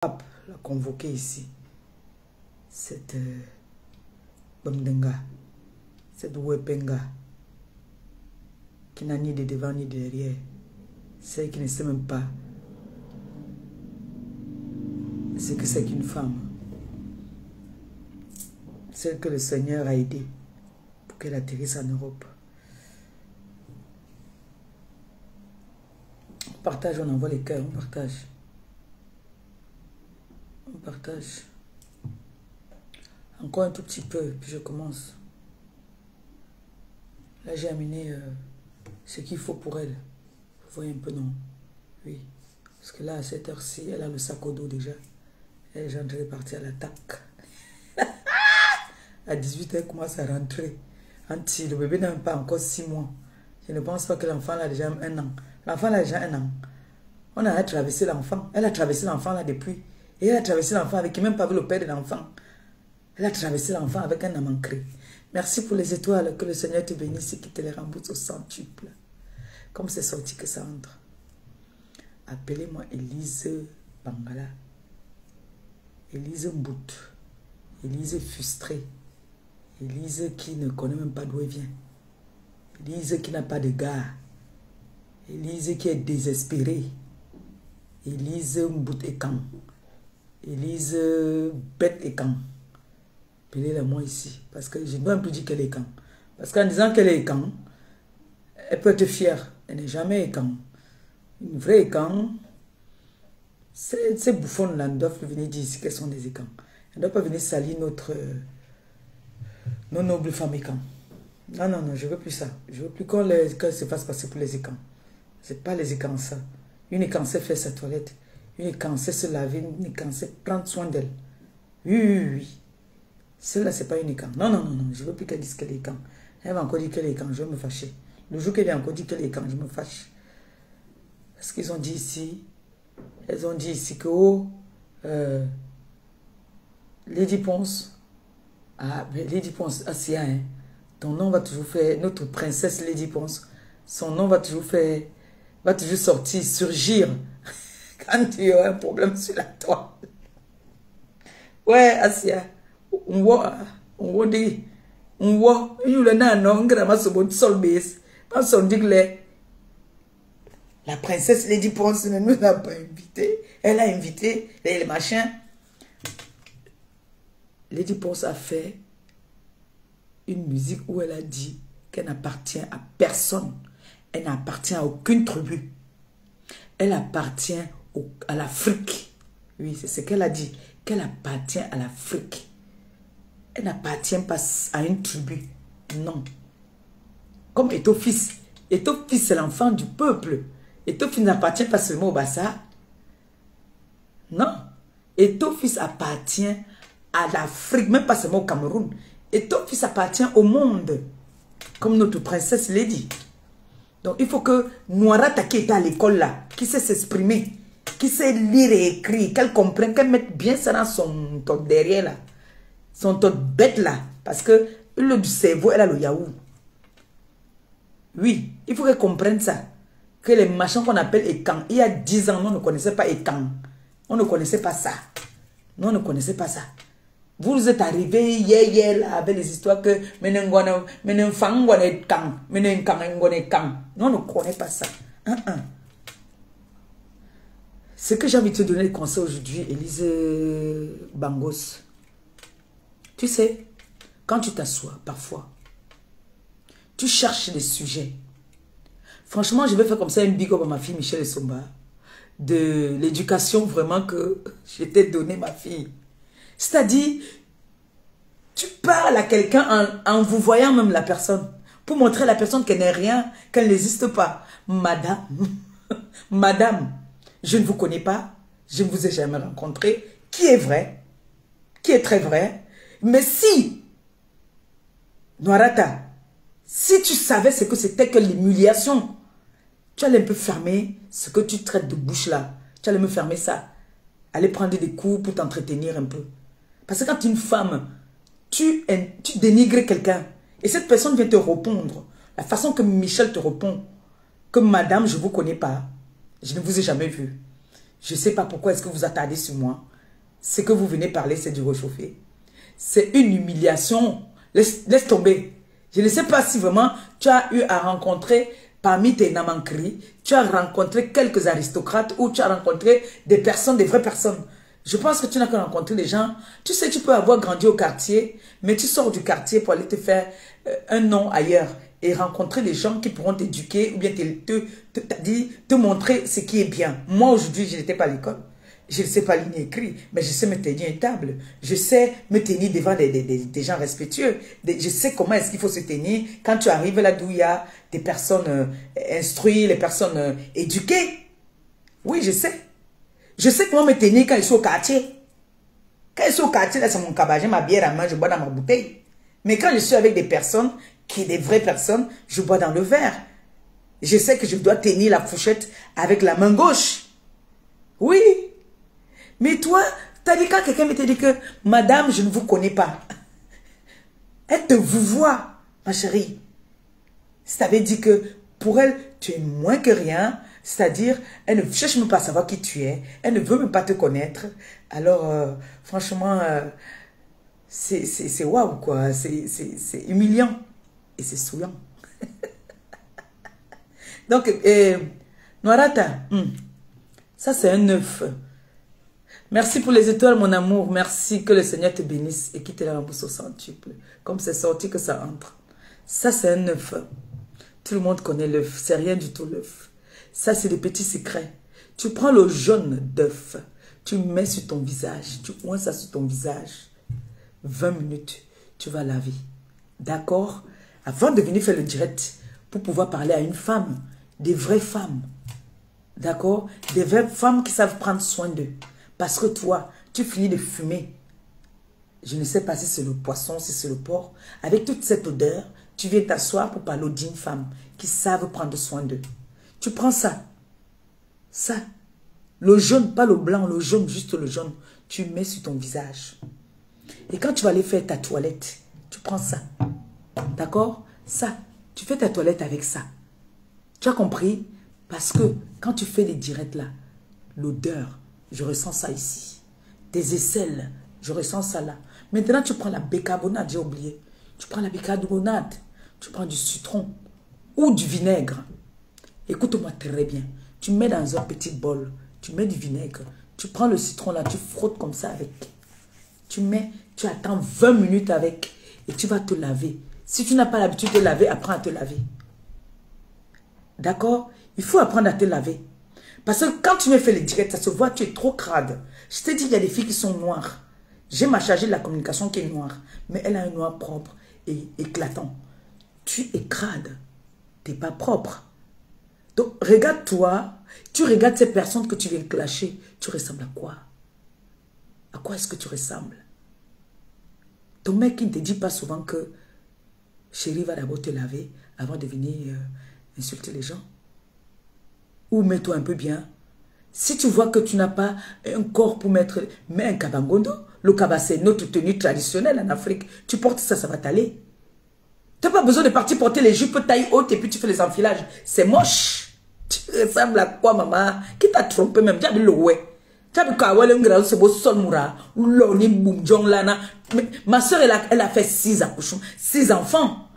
pape l'a convoqué ici. Cette Bamdenga, cette Wepenga, qui n'a ni de devant ni de derrière, celle qui ne sait même pas ce que c'est qu'une femme, celle que le Seigneur a aidée pour qu'elle atterrisse en Europe. On partage, on envoie les cœurs, on partage. On partage. Encore un tout petit peu, puis je commence. Là, j'ai amené ce qu'il faut pour elle. Vous voyez un peu, non? Oui. Parce que là, à cette heure-ci, elle a le sac au dos déjà. Elle est en train de partir à l'attaque. À 18h, elle commence à rentrer. Anti, le bébé n'a pas encore 6 mois. Je ne pense pas que l'enfant a déjà 1 an. L'enfant a déjà 1 an. On a traversé l'enfant. Elle a traversé l'enfant là depuis. Et elle a traversé l'enfant avec qui même pas vu le père de l'enfant. Elle a traversé l'enfant avec un amant créé. Merci pour les étoiles. Que le Seigneur te bénisse et qu'il te les rembourse au centuple. Comme c'est sorti que ça entre. Appelez-moi Élise Bangala. Élise Mbout. Élise frustrée. Élise qui ne connaît même pas d'où elle vient. Élise qui n'a pas de gars. Élise qui est désespérée. Élise Mbout et Kan. Élise bête et Kan. Appelez-la moi ici. Parce que je ne dois plus dire qu'elle est Kan. Parce qu'en disant qu'elle est Kan, elle peut être fière. Elle n'est jamais Kan. Une vraie Kan, ces bouffons-là ne doivent plus venir dire ici qu'elles sont des Écans. Elles ne doivent pas venir salir nos nobles femmes Écans. Non, non, non, je ne veux plus ça. Je ne veux plus qu'elles se fassent passer pour les Écans. Ce n'est pas les Écans, ça. Une Écan sait faire sa toilette. Une Écan sait se laver. Une Écan sait prendre soin d'elle. Oui, oui, oui. Celle-là, ce n'est pas une Écan. Non, non, non, non. Je ne veux plus qu'elle dise qu'elle est Écan. Elle va encore dire qu'elle est Écan. Je vais me fâcher. Le jour qu'elle a encore dit qu'elle est Écan, je me fâche. Parce qu'ils ont dit ici, elles ont dit ici que Lady Ponce, Lady Ponce, Asia, hein, ton nom va toujours faire, notre princesse Lady Ponce, son nom va toujours faire, va toujours sortir, surgir quand tu as un problème sur la toile. Ouais, Asia, on voit, il y a la princesse Lady Ponce ne nous a pas invités. Elle a invité les machins. Lady Ponce a fait une musique où elle a dit qu'elle n'appartient à personne. Elle n'appartient à aucune tribu. Elle appartient à l'Afrique. Oui, c'est ce qu'elle a dit. Qu'elle appartient à l'Afrique. Elle n'appartient pas à une tribu. Non. Comme Étofis. Étofis, c'est l'enfant du peuple. Étofis n'appartient pas seulement au Bassa. Non. Étofis appartient à l'Afrique, même pas seulement au Cameroun. Étofis appartient au monde. Comme notre princesse Lady. Donc il faut que Noirata qui est à l'école là, qui sait s'exprimer, qui sait lire et écrire, qu'elle comprenne, qu'elle mette bien ça dans son top derrière là. Son top bête là. Parce que le du cerveau, elle a le yaou. Oui, il faut qu'elle comprenne ça. Que les machins qu'on appelle Écan, il y a 10 ans, on ne connaissait pas Écan. On ne connaissait pas ça. Non, on ne connaissait pas ça. Vous êtes arrivés hier là, avec les histoires que non, on ne connaît pas ça. Ce que j'ai envie de te donner le conseil aujourd'hui, Élise Bangos. Tu sais, quand tu t'assois, parfois, tu cherches des sujets. Franchement, je vais faire comme ça un big up à ma fille Michelle Somba. De l'éducation vraiment que je t'ai donné, ma fille. C'est-à-dire, tu parles à quelqu'un en vous voyant même la personne. Pour montrer à la personne qu'elle n'est rien, qu'elle n'existe pas. Madame, madame, je ne vous connais pas. Je ne vous ai jamais rencontré. Qui est vrai? Qui est très vrai? Mais si, Noirata, si tu savais ce que c'était que l'humiliation, tu allais un peu fermer ce que tu traites de bouche là. Tu allais me fermer ça. Aller prendre des cours pour t'entretenir un peu. Parce que quand une femme, tu dénigres quelqu'un et cette personne vient te répondre, la façon que Michel te répond, que madame, je ne vous connais pas, je ne vous ai jamais vu. Je ne sais pas pourquoi est-ce que vous attardez sur moi. Ce que vous venez parler, c'est du réchauffé. C'est une humiliation. Laisse tomber. Je ne sais pas si vraiment tu as eu à rencontrer parmi tes namankri, tu as rencontré quelques aristocrates ou tu as rencontré des personnes, des vraies personnes. Je pense que tu n'as que rencontré des gens. Tu sais, tu peux avoir grandi au quartier, mais tu sors du quartier pour aller te faire un nom ailleurs et rencontrer des gens qui pourront t'éduquer ou bien te montrer ce qui est bien. Moi, aujourd'hui, je n'étais pas à l'école. Je ne sais pas lire ni écrire, mais je sais me tenir à une table. Je sais me tenir devant des gens respectueux. Je sais comment est-ce qu'il faut se tenir quand tu arrives là d'où il y a des personnes instruites, les personnes éduquées. Oui, je sais. Je sais comment me tenir quand je suis au quartier. Quand je suis au quartier, là, c'est mon cabas, j'ai ma bière à main, je bois dans ma bouteille. Mais quand je suis avec des personnes, des vraies personnes, je bois dans le verre. Je sais que je dois tenir la fourchette avec la main gauche. Oui. Mais toi, t'as dit quand quelqu'un te dit que madame, je ne vous connais pas. Elle te vous voit, ma chérie. Ça veut dire que pour elle, tu es moins que rien. C'est-à-dire, elle ne cherche même pas à savoir qui tu es. Elle ne veut même pas te connaître. Alors, franchement, c'est waouh, quoi. C'est humiliant. Et c'est souillant. Donc, Noirata, ça c'est un 9. Merci pour les étoiles, mon amour. Merci, que le Seigneur te bénisse et qu'il te la rembourse au centuple. Comme c'est sorti que ça entre. Ça, c'est un 9. Tout le monde connaît l'œuf. C'est rien du tout l'œuf. Ça, c'est des petits secrets. Tu prends le jaune d'œuf. Tu mets sur ton visage. Tu oins ça sur ton visage. 20 minutes. Tu vas laver. D'accord? Avant de venir faire le direct, pour pouvoir parler à une femme. Des vraies femmes. D'accord? Des vraies femmes qui savent prendre soin d'eux. Parce que toi, tu finis de fumer. Je ne sais pas si c'est le poisson, si c'est le porc. Avec toute cette odeur, tu viens t'asseoir pour parler aux dignes femmes qui savent prendre soin d'eux. Tu prends ça. Ça. Le jaune, pas le blanc, le jaune, juste le jaune. Tu mets sur ton visage. Et quand tu vas aller faire ta toilette, tu prends ça. D'accord? Ça. Tu fais ta toilette avec ça. Tu as compris? Parce que quand tu fais les directs là, l'odeur, je ressens ça ici. Tes aisselles, je ressens ça là. Maintenant, tu prends la bicarbonate, j'ai oublié. Tu prends la bicarbonate, tu prends du citron ou du vinaigre. Écoute-moi très bien. Tu mets dans un petit bol, tu mets du vinaigre. Tu prends le citron là, tu frottes comme ça avec. Tu mets, tu attends 20 minutes avec et tu vas te laver. Si tu n'as pas l'habitude de laver, apprends à te laver. D'accord? Il faut apprendre à te laver. Parce que quand tu me fais les directs, ça se voit, tu es trop crade. Je t'ai dit, il y a des filles qui sont noires. J'ai ma chargée de la communication qui est noire. Mais elle a un noir propre et éclatant. Tu es crade. Tu n'es pas propre. Donc, regarde-toi. Tu regardes ces personnes que tu viens clasher. Tu ressembles à quoi? À quoi est-ce que tu ressembles? Ton mec qui ne te dit pas souvent que chérie va d'abord te laver avant de venir insulter les gens. Ou mets-toi un peu bien. Si tu vois que tu n'as pas un corps pour mettre... Mets un kabangondo. Le kaba, c'est notre tenue traditionnelle en Afrique. Tu portes ça, ça va t'aller. Tu n'as pas besoin de partir porter les jupes taille haute et puis tu fais les enfilages. C'est moche. Tu ressembles à quoi, maman? Qui t'a trompé même? Tu as dit le ouais. Tu as dit que c'est beau sol moura. Ma soeur, elle a fait 6 accouchements. 6 enfants.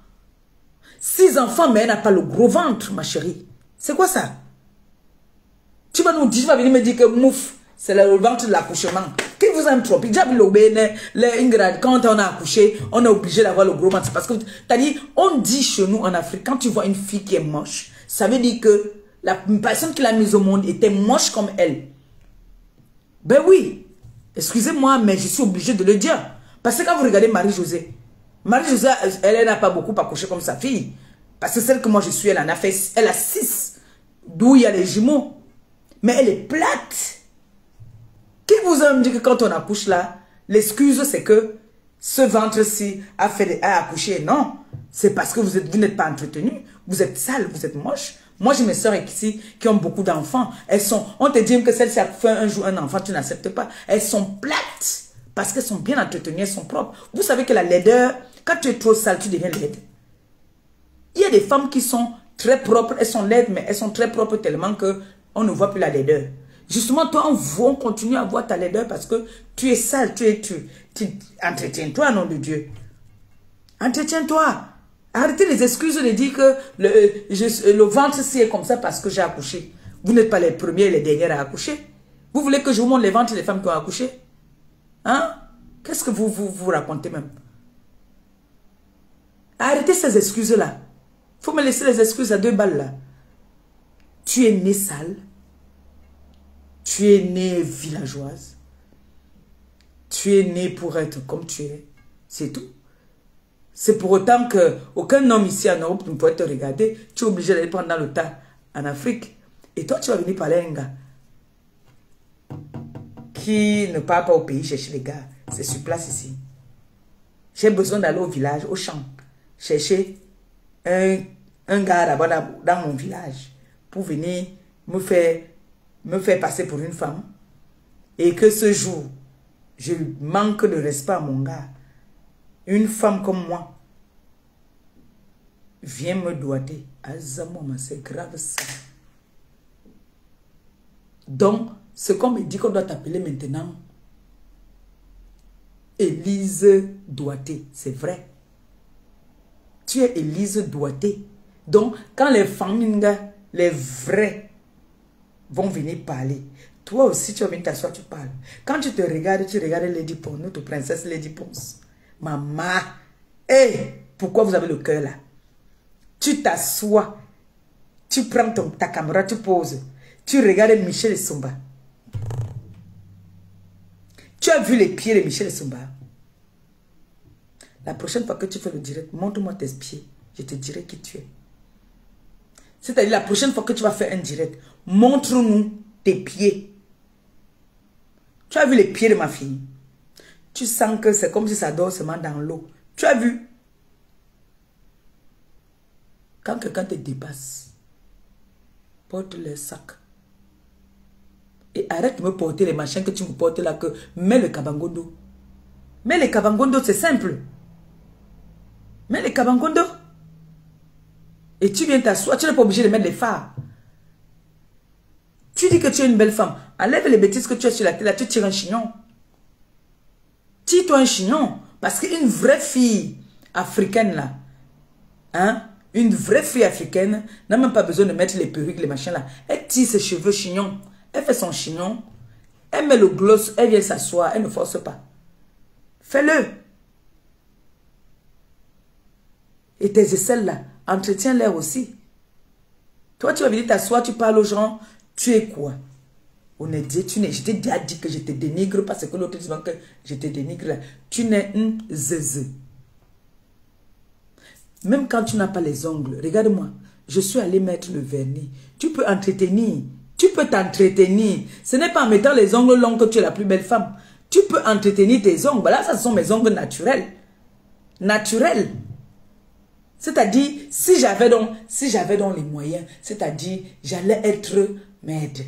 6 enfants, mais elle n'a pas le gros ventre, ma chérie. C'est quoi ça? Tu vas nous dire, tu vas venir me dire que mouf, c'est le ventre de l'accouchement. Qui vous aime trop? Quand on a accouché, on est obligé d'avoir le gros ventre. Parce que, c'est-à-dire, on dit chez nous en Afrique, quand tu vois une fille qui est moche, ça veut dire que la personne qui l'a mise au monde était moche comme elle. Ben oui, excusez-moi, mais je suis obligé de le dire. Parce que quand vous regardez Marie-Josée, Marie-Josée, elle n'a pas beaucoup accouché comme sa fille. Parce que celle que moi je suis, elle en a fait, elle a 6. D'où il y a les jumeaux. Mais elle est plate. Qui vous a dit que quand on accouche là, l'excuse c'est que ce ventre-ci a accouché? Non. C'est parce que vous n'êtes pas entretenu. Vous êtes sale, vous êtes moche. Moi j'ai mes soeurs ici qui ont beaucoup d'enfants. On te dit que celle-ci a fait un jour un enfant, tu n'acceptes pas. Elles sont plates. Parce qu'elles sont bien entretenues, elles sont propres. Vous savez que la laideur, quand tu es trop sale, tu deviens laide. Il y a des femmes qui sont très propres, elles sont laides, mais elles sont très propres tellement que on ne voit plus la laideur. Justement, toi, on continue à voir ta laideur parce que tu es sale, tu entretiens-toi, nom de Dieu. Entretiens-toi. Arrêtez les excuses de dire que le ventre si est comme ça parce que j'ai accouché. Vous n'êtes pas les premiers et les derniers à accoucher. Vous voulez que je vous montre les ventres des femmes qui ont accouché? Hein? Qu'est-ce que vous racontez même? Arrêtez ces excuses-là. Il faut me laisser les excuses à 2 balles là. Tu es née sale. Tu es née villageoise. Tu es née pour être comme tu es. C'est tout. C'est pour autant qu'aucun homme ici en Europe ne pourrait te regarder. Tu es obligé d'aller prendre dans le tas en Afrique. Et toi, tu vas venir parler à un gars qui ne part pas au pays chercher les gars. C'est sur place ici. J'ai besoin d'aller au village, au champ, chercher un gars là-bas dans mon village pour venir me faire passer pour une femme. Et que ce jour, je manque de respect à mon gars. Une femme comme moi vient me doiter. C'est grave ça. Donc, ce qu'on me dit qu'on doit t'appeler maintenant, Élise Douaté, c'est vrai. Tu es Élise Douaté. Donc, quand les femmes, les vrais, vont venir parler, toi aussi, tu vas venir t'asseoir, tu parles. Quand tu regardes Lady Pons, notre princesse Lady Pons. Maman, pourquoi vous avez le cœur là? Tu t'assois, tu prends ta caméra, tu poses, tu regardes Michel Sumba. Tu as vu les pieds de Michel Sumba? La prochaine fois que tu fais le direct, montre-moi tes pieds, je te dirai qui tu es. C'est-à-dire la prochaine fois que tu vas faire un direct, montre-nous tes pieds. Tu as vu les pieds de ma fille? Tu sens que c'est comme si ça dort seulement dans l'eau. Tu as vu? Quand quelqu'un te dépasse, porte le sac. Et arrête de me porter les machins que tu me portes là, que mets le kabangondo. Mets le kabangondo, c'est simple. Mets le kabangondo. Et tu viens t'asseoir, tu n'es pas obligé de mettre les phares. Tu dis que tu es une belle femme. Enlève les bêtises que tu as sur la tête là, tu tires un chignon. Tire-toi un chignon. Parce qu'une vraie fille africaine là, hein, une vraie fille africaine n'a même pas besoin de mettre les perruques, les machins là. Elle tire ses cheveux chignons. Elle fait son chignon. Elle met le gloss. Elle vient s'asseoir. Elle ne force pas. Fais-le. Et tes aisselles là, entretiens-les aussi. Toi, tu vas venir t'asseoir, tu parles aux gens. Tu es quoi? Honnêteté, tu n'es. Je t'ai déjà dit que je te dénigre parce que l'autre dit que je te dénigre là. Tu n'es un zézé. Même quand tu n'as pas les ongles, regarde-moi. Je suis allé mettre le vernis. Tu peux entretenir. Tu peux t'entretenir. Ce n'est pas en mettant les ongles longs que tu es la plus belle femme. Tu peux entretenir tes ongles. Là, ça sont mes ongles naturels. Naturels. C'est-à-dire, si j'avais donc les moyens, c'est-à-dire, j'allais être maître.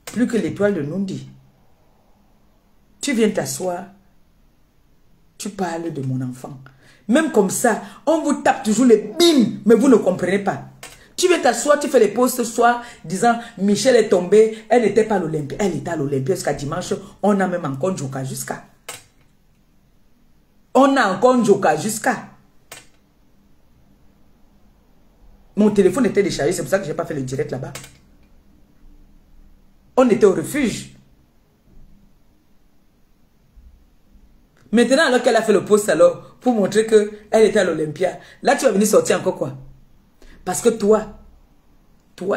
Plus que l'étoile de Nundi. Tu viens t'asseoir. Tu parles de mon enfant. Même comme ça, on vous tape toujours les bim, mais vous ne comprenez pas. Tu viens t'asseoir, tu fais les posts ce soir, disant, Michel est tombée, elle n'était pas à l'Olympia. Elle était à l'Olympia jusqu'à dimanche. On a même encore Joka jusqu'à. On a encore Joka jusqu'à. Mon téléphone était déchargé, c'est pour ça que je n'ai pas fait le direct là-bas. On était au refuge. Maintenant, alors qu'elle a fait le post alors, pour montrer qu'elle était à l'Olympia, là tu vas venir sortir encore quoi? Parce que toi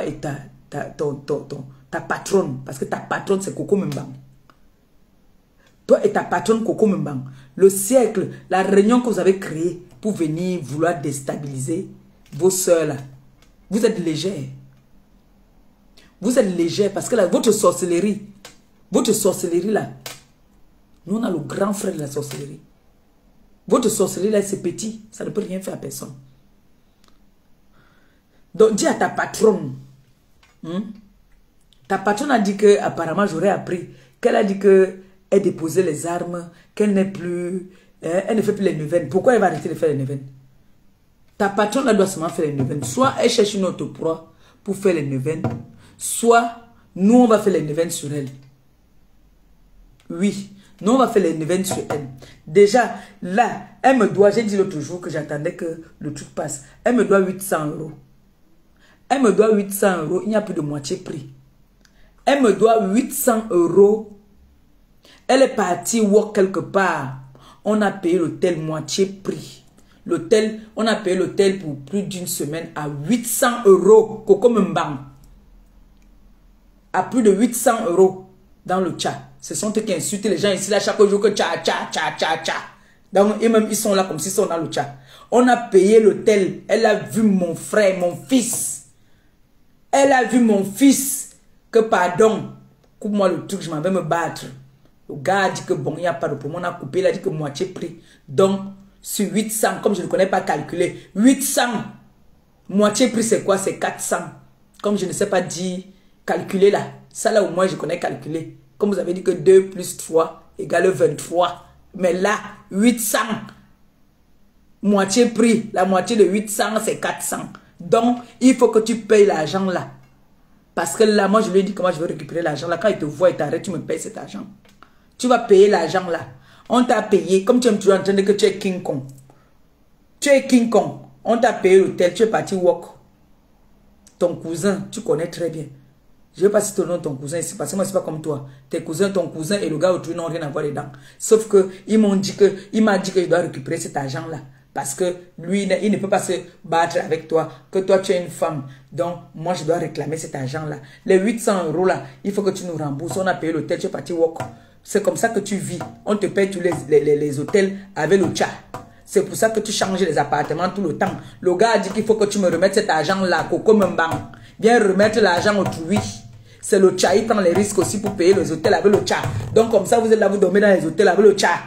et ta patronne, parce que ta patronne c'est Coco Mbang. Toi et ta patronne Coco Mbang, le siècle, la réunion que vous avez créée pour venir vouloir déstabiliser vos soeurs là, vous êtes légers. Vous êtes légers parce que là, votre sorcellerie là, nous on a le grand frère de la sorcellerie. Votre sorcellerie là, c'est petit, ça ne peut rien faire à personne. Donc dis à ta patronne, ta patronne a dit que apparemment j'aurais appris, qu'elle a dit que elle déposait les armes, qu'elle n'est plus, elle ne fait plus les neuvaines. Pourquoi elle va arrêter de faire les neuvaines? Ta patronne elle doit seulement faire les neuvaines. Soit elle cherche une autre proie pour faire les neuvaines, soit Nous, on va faire les neveux sur elle. Oui, nous, on va faire les neveux sur elle. Déjà, là, elle me doit, j'ai dit l'autre jour que j'attendais que le truc passe. Elle me doit 800 €. Elle me doit 800 €. Il n'y a plus de moitié prix. Elle me doit 800 €. Elle est partie work quelque part. On a payé l'hôtel moitié prix. L'hôtel, on a payé l'hôtel pour plus d'une semaine à 800 €. Coco Mbang. À plus de 800 € dans le chat. Ce sont eux qui insultent les gens ici là chaque jour que tcha. Donc, et même ils sont là comme s'ils sont dans le chat. On a payé l'hôtel. Elle a vu mon frère, mon fils. Elle a vu mon fils. Que pardon. Coupe-moi le truc, je m'en vais me battre. Le gars a dit que bon, il n'y a pas de problème. On a coupé, il a dit que moitié prix. Donc, sur 800, comme je ne connais pas calculer, 800, moitié prix c'est quoi? C'est 400. Comme je ne sais pas dire, calculer là. Ça là au moins je connais calculer. Comme vous avez dit que 2 plus 3 égale 23. Mais là, 800, moitié prix. La moitié de 800 c'est 400. Donc, il faut que tu payes l'argent là. Parce que là, moi je lui ai dit comment je veux récupérer l'argent là. Quand il te voit et t'arrête, tu me payes cet argent. Tu vas payer l'argent là. On t'a payé, comme tu es toujours en train de dire que tu es King Kong. Tu es King Kong. On t'a payé l'hôtel, tu es parti walk. Ton cousin, tu connais très bien. Je ne vais pas citer le nom de ton cousin ici, parce que moi, c'est pas comme toi. Tes cousins, ton cousin et le gars autour n'ont rien à voir dedans. Sauf que il m'a dit que je dois récupérer cet argent-là. Parce que lui, il ne peut pas se battre avec toi. Que toi, tu es une femme. Donc, moi, je dois réclamer cet argent-là. Les 800 € là, il faut que tu nous rembourses. On a payé l'hôtel, tu es parti walk. C'est comme ça que tu vis. On te paye tous les hôtels avec le chat. C'est pour ça que tu changes les appartements tout le temps. Le gars a dit qu'il faut que tu me remettes cet argent-là, Coco Mbang. Viens remettre l'argent autrui. C'est le chat, il prend les risques aussi pour payer les hôtels avec le chat. Donc comme ça, vous êtes là, vous dormez dans les hôtels avec le chat.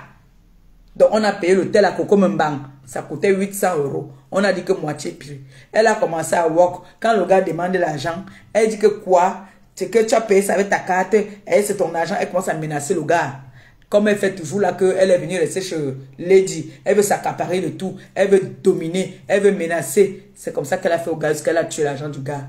Donc on a payé l'hôtel à Coco Mbang. Ça coûtait 800 €. On a dit que moitié prix. Elle a commencé à walk. Quand le gars demande l'argent, elle dit que quoi? C'est que tu as payé ça avec ta carte. Et c'est ton argent. Elle commence à menacer le gars. Comme elle fait toujours là qu'elle est venue rester chez Lady. Elle veut s'accaparer de tout. Elle veut dominer. Elle veut menacer. C'est comme ça qu'elle a fait au gars. Parce qu'elle a tué l'argent du gars.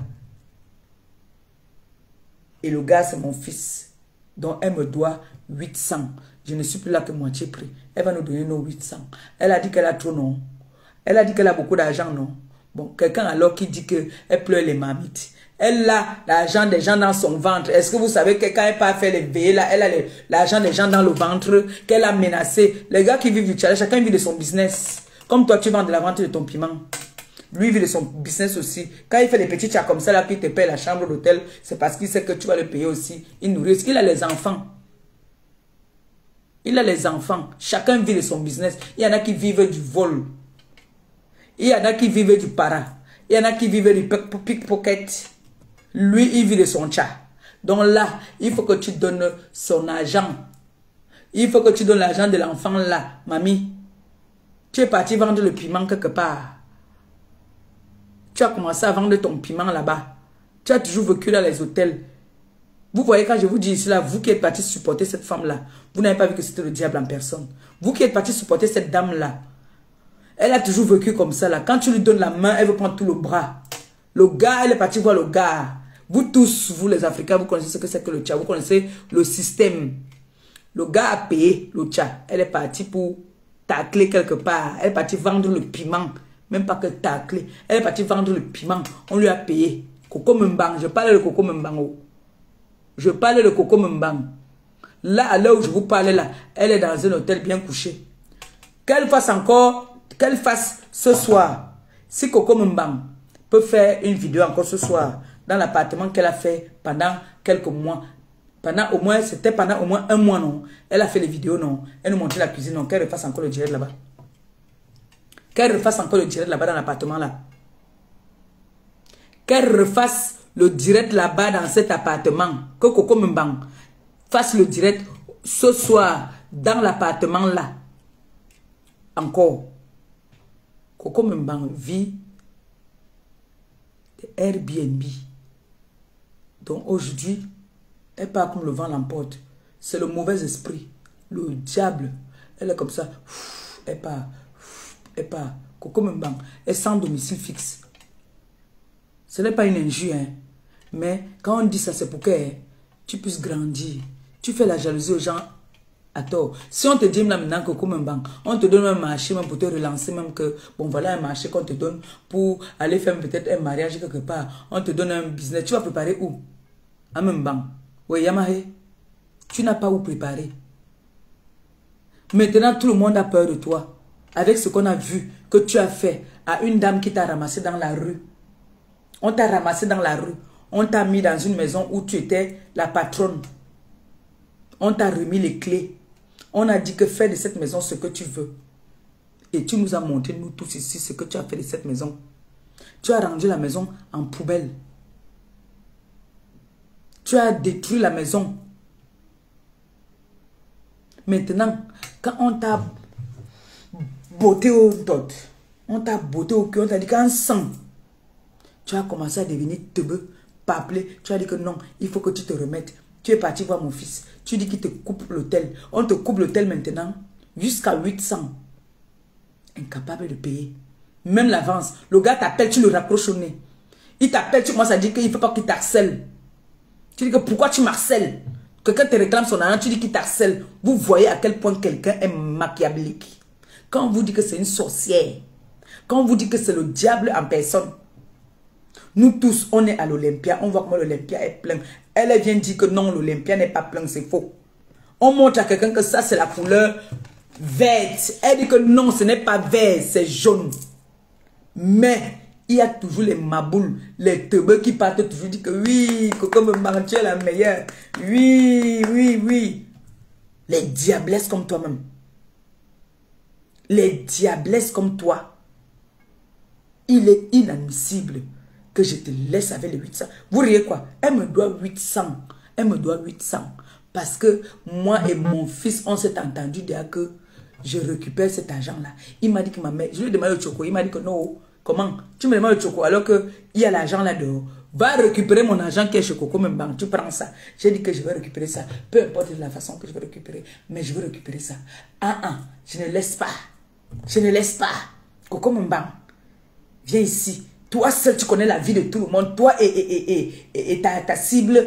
Et le gars, c'est mon fils. Donc, elle me doit 800. Je ne suis plus là que moitié prix. Elle va nous donner nos 800. Elle a dit qu'elle a trop, non. Elle a dit qu'elle a beaucoup d'argent, non. Bon, quelqu'un alors qui dit qu'elle pleure les mamites. Elle a l'argent des gens dans son ventre. Est-ce que vous savez que quand elle part faire les veillées, là, elle a l'argent des gens dans le ventre, qu'elle a menacé. Les gars qui vivent du challenge, chacun vit de son business. Comme toi, tu vends de la vente de ton piment. Lui, il vit de son business aussi. Quand il fait des petits chats comme ça, là, puis il te paye la chambre d'hôtel, c'est parce qu'il sait que tu vas le payer aussi. Il nourrit. Il a les enfants. Il a les enfants. Chacun vit de son business. Il y en a qui vivent du vol. Il y en a qui vivent du para. Il y en a qui vivent du pickpocket. Lui, il vit de son chat. Donc là, il faut que tu donnes son argent. Il faut que tu donnes l'argent de l'enfant là. Mamie, tu es parti vendre le piment quelque part. Tu as commencé à vendre ton piment là-bas. Tu as toujours vécu dans les hôtels. Vous voyez, quand je vous dis ici, là, vous qui êtes parti supporter cette femme-là, vous n'avez pas vu que c'était le diable en personne. Vous qui êtes parti supporter cette dame-là, elle a toujours vécu comme ça, là. Quand tu lui donnes la main, elle veut prendre tout le bras. Le gars, elle est partie voir le gars. Vous tous, vous les Africains, vous connaissez ce que c'est que le tcha. Vous connaissez le système. Le gars a payé le tcha. Elle est partie pour tacler quelque part. Elle est partie vendre le piment. Même pas que tacler. Elle est partie vendre le piment. On lui a payé. Coco Mbang. Je parle de Coco Mbang. Je parle de Coco Mbang. Là, à l'heure où je vous parle là, elle est dans un hôtel bien couché. Qu'elle fasse encore, qu'elle fasse ce soir. Si Coco Mbang peut faire une vidéo encore ce soir dans l'appartement qu'elle a fait pendant quelques mois. C'était pendant au moins un mois, non. Elle a fait les vidéos, non. Elle nous montrait la cuisine, non. Qu'elle refasse encore le direct là-bas. Qu'elle refasse encore le direct là-bas dans l'appartement là. Qu'elle refasse le direct là-bas dans cet appartement. Que Coco Mbang fasse le direct ce soir dans l'appartement là. Encore. Coco Mbang vit de Airbnb. Donc aujourd'hui, elle part comme le vent l'emporte. C'est le mauvais esprit. Le diable. Elle est comme ça. Elle part. Elle part. Coco Mbang. Elle est sans domicile fixe. Ce n'est pas une injure. Hein. Mais quand on dit ça, c'est pour qu'elle. tu puisses grandir. Tu fais la jalousie aux gens à tort. Si on te dit là maintenant que comme un banque, on te donne un marché même pour te relancer, même que, bon voilà un marché qu'on te donne pour aller faire peut-être un mariage quelque part. On te donne un business. Tu vas préparer où? À même banque. Oui, Yamahe. Tu n'as pas où préparer. Maintenant, tout le monde a peur de toi. Avec ce qu'on a vu que tu as fait à une dame qui t'a ramassé dans la rue. On t'a ramassé dans la rue. On t'a mis dans une maison où tu étais la patronne. On t'a remis les clés. On a dit que fais de cette maison ce que tu veux. Et tu nous as montré, nous tous ici, ce que tu as fait de cette maison. Tu as rendu la maison en poubelle. Tu as détruit la maison. Maintenant, quand on t'a botté au dot, on t'a botté au cœur, on t'a dit qu'en sang, tu as commencé à devenir teubeux, pas appelé. Tu as dit que non, il faut que tu te remettes. Tu es parti voir mon fils. Tu dis qu'il te coupe l'hôtel. On te coupe l'hôtel maintenant jusqu'à 800. Incapable de payer. Même l'avance. Le gars t'appelle, tu le raccroches au nez. Il t'appelle, tu commences à dire qu'il ne faut pas qu'il t'harcèle. Tu dis que pourquoi tu m'harcèles? Quelqu'un te réclame son argent, tu dis qu'il t'harcèle. Vous voyez à quel point quelqu'un est machiavélique. Quand on vous dit que c'est une sorcière, quand on vous dit que c'est le diable en personne, nous tous, on est à l'Olympia, on voit comment l'Olympia est plein. Elle vient dire que non, l'Olympia n'est pas plein, c'est faux. On montre à quelqu'un que ça, c'est la couleur verte. Elle dit que non, ce n'est pas vert, c'est jaune. Mais il y a toujours les maboules, les teubeux qui partent toujours dire que oui, Coco me tu es la meilleure. Oui, oui, oui. Les diablesses comme toi-même. Les diablesses comme toi. Il est inadmissible que je te laisse avec les 800. Vous riez quoi? Elle me doit 800. Elle me doit 800. Parce que moi et mon fils, on s'est entendu dire que je récupère cet argent-là. Il m'a dit que ma mère, je lui ai demandé le choco. Il m'a dit que non. Comment? Tu me demandes le choco alors qu'il y a l'argent là dehors. Va récupérer mon argent qui est chez Coco, même banque. Tu prends ça. J'ai dit que je vais récupérer ça. Peu importe la façon que je vais récupérer. Mais je veux récupérer ça. Je ne laisse pas. Je ne laisse pas. Coco, même banque. Viens ici. Toi seul, tu connais la vie de tout le monde. Toi et ta cible,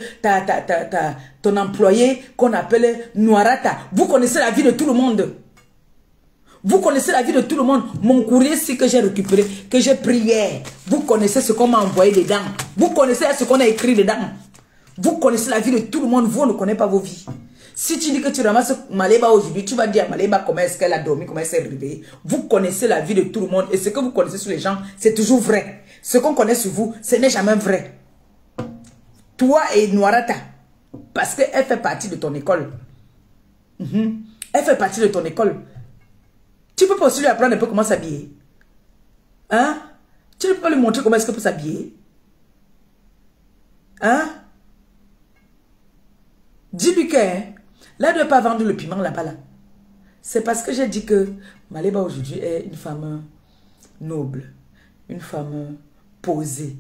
ton employé qu'on appelle Noirata. Vous connaissez la vie de tout le monde. Vous connaissez la vie de tout le monde. Mon courrier, si que j'ai récupéré, que j'ai pris hier. Vous connaissez ce qu'on m'a envoyé dedans. Vous connaissez ce qu'on a écrit dedans. Vous connaissez la vie de tout le monde. Vous ne connaissez pas vos vies. Si tu dis que tu ramasses Maléba aujourd'hui, tu vas dire à Maléba comment est-ce qu'elle a dormi, comment elle s'est réveillée. Vous connaissez la vie de tout le monde. Et ce que vous connaissez sur les gens, c'est toujours vrai. Ce qu'on connaît sur vous, ce n'est jamais vrai. Toi et Noirata, parce qu'elle fait partie de ton école. Elle fait partie de ton école. Tu peux pas aussi lui apprendre un peu comment s'habiller. Hein? Tu ne peux pas lui montrer comment est-ce qu'elle peut s'habiller. Hein? Dis-lui que là, elle ne doit pas vendre le piment là-bas. Là. C'est parce que j'ai dit que Maléba aujourd'hui est une femme noble. Une femme posée.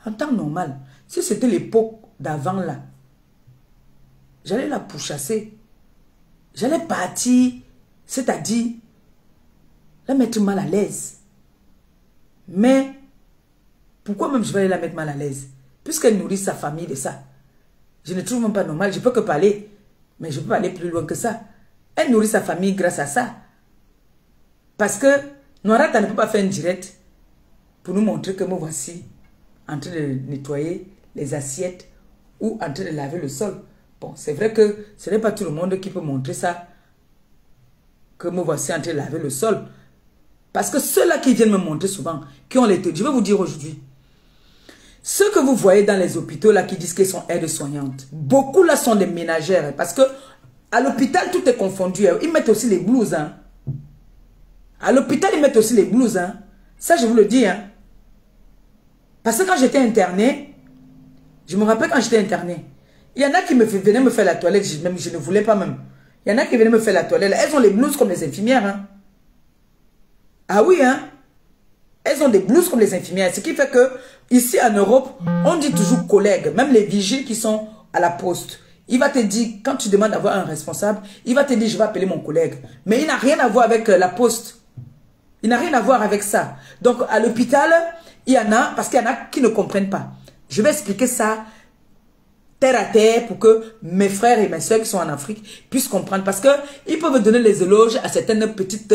En temps normal. Si c'était l'époque d'avant là, j'allais la pourchasser. J'allais partir, c'est-à-dire la mettre mal à l'aise. Mais, pourquoi même je vais la mettre mal à l'aise? Puisqu'elle nourrit sa famille de ça. Je ne trouve même pas normal. Je peux que parler. Mais je peux aller plus loin que ça. Elle nourrit sa famille grâce à ça. Parce que Noirata ne peut pas faire une direct pour nous montrer que me voici en train de nettoyer les assiettes ou en train de laver le sol. Bon, c'est vrai que ce n'est pas tout le monde qui peut montrer ça. Que me voici en train de laver le sol. Parce que ceux-là qui viennent me montrer souvent, qui ont les têtes, je vais vous dire aujourd'hui, ceux que vous voyez dans les hôpitaux là qui disent qu'ils sont aides-soignantes, beaucoup là sont des ménagères. Parce que à l'hôpital, tout est confondu. Ils mettent aussi les blouses. Hein. À l'hôpital, ils mettent aussi les blouses. Hein. Ça, je vous le dis. Hein. Parce que quand j'étais internée, je me rappelle quand j'étais internée, il y en a qui venaient me faire la toilette, je ne voulais pas même. Il y en a qui venaient me faire la toilette. Elles ont les blouses comme les infirmières. Hein. Ah oui, hein? Elles ont des blouses comme les infirmières. Ce qui fait que, ici en Europe, on dit toujours collègues. Même les vigiles qui sont à la poste. Il va te dire, quand tu demandes d'avoir un responsable, il va te dire, je vais appeler mon collègue. Mais il n'a rien à voir avec la poste. Il n'a rien à voir avec ça. Donc, à l'hôpital, il y en a, parce qu'il y en a qui ne comprennent pas. Je vais expliquer ça terre à terre pour que mes frères et mes soeurs qui sont en Afrique puissent comprendre. Parce qu'ils peuvent donner les éloges à certaines petites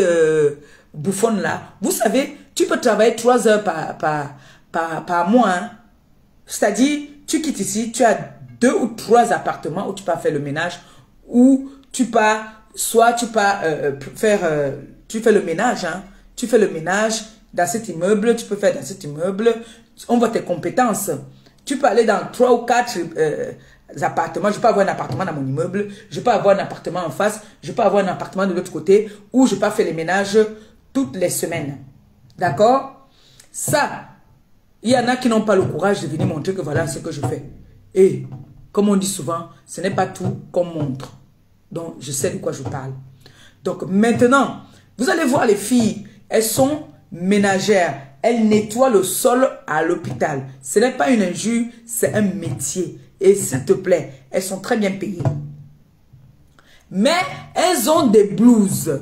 bouffonnes là. Vous savez, tu peux travailler 3 heures par mois. Hein. C'est-à-dire, tu quittes ici, tu as 2 ou 3 appartements où tu peux faire le ménage, ou tu pars, soit tu pars tu fais le ménage, hein. Tu fais le ménage dans cet immeuble, tu peux faire dans cet immeuble, on voit tes compétences. Tu peux aller dans 3 ou 4 appartements, je peux avoir un appartement dans mon immeuble, je peux avoir un appartement en face, je peux avoir un appartement de l'autre côté, où je peux faire les ménages toutes les semaines. D'accord? Ça, il y en a qui n'ont pas le courage de venir montrer que voilà ce que je fais. Et, comme on dit souvent, ce n'est pas tout qu'on montre. Donc, je sais de quoi je parle. Donc, maintenant, vous allez voir les filles, elles sont ménagères. Elles nettoient le sol à l'hôpital. Ce n'est pas une injure, c'est un métier. Et s'il te plaît, elles sont très bien payées. Mais, elles ont des blouses.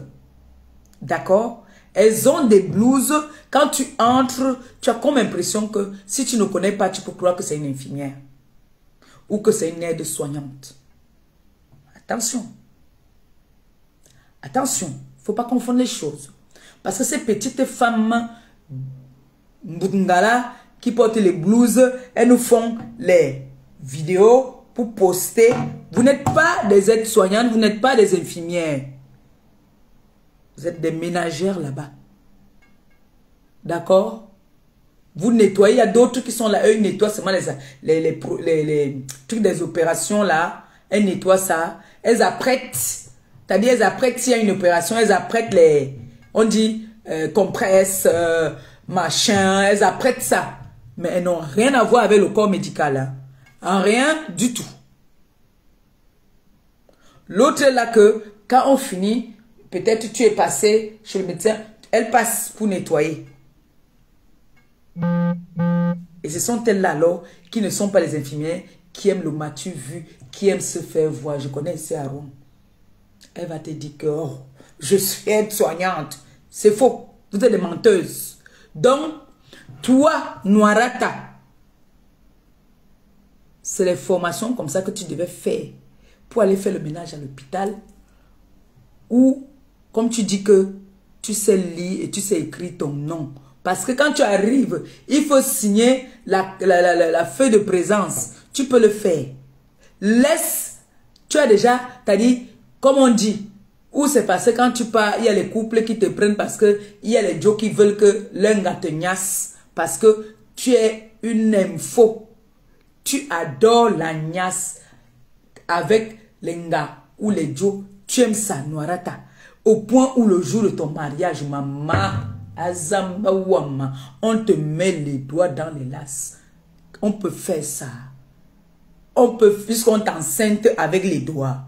D'accord? Elles ont des blouses. Quand tu entres, tu as comme impression que si tu ne connais pas, tu peux croire que c'est une infirmière. Ou que c'est une aide-soignante. Attention. Attention. Il ne faut pas confondre les choses. Parce que ces petites femmes Mbungala qui portent les blouses, elles nous font les vidéos pour poster. Vous n'êtes pas des aides-soignantes, vous n'êtes pas des infirmières. Vous êtes des ménagères là-bas. D'accord? Vous nettoyez, il y a d'autres qui sont là, eux ils nettoient seulement les trucs des opérations là. Elles nettoient ça. Elles apprêtent, c'est-à-dire elles apprêtent s'il y a une opération, elles apprêtent les, on dit compresses, machin, elles apprêtent ça. Mais elles n'ont rien à voir avec le corps médical. Hein. En rien du tout. L'autre est là que, quand on finit, peut-être tu es passé chez le médecin, elle passe pour nettoyer. Et ce sont elles là alors qui ne sont pas les infirmières, qui aiment le matu vu, qui aiment se faire voir. Je connais ici à Rome. Elle va te dire que oh, je suis aide-soignante. C'est faux. Vous êtes des menteuses. Donc, toi, Noirata, c'est les formations comme ça que tu devais faire pour aller faire le ménage à l'hôpital. Ou, comme tu dis que tu sais lire et tu sais écrire ton nom. Parce que quand tu arrives, il faut signer la feuille de présence. Tu peux le faire. Laisse, tu as déjà, t'as dit, comme on dit, où c'est passé quand tu pars, il y a les couples qui te prennent parce que il y a les gens qui veulent que l'un gars te gnasse parce que tu es une info. Tu adores la gnasse avec les gars ou les Joe. Tu aimes ça, Noirata. Au point où le jour de ton mariage, maman, Azamba Wama, on te met les doigts dans les lacs. On peut faire ça. On peut, puisqu'on t'enceinte avec les doigts.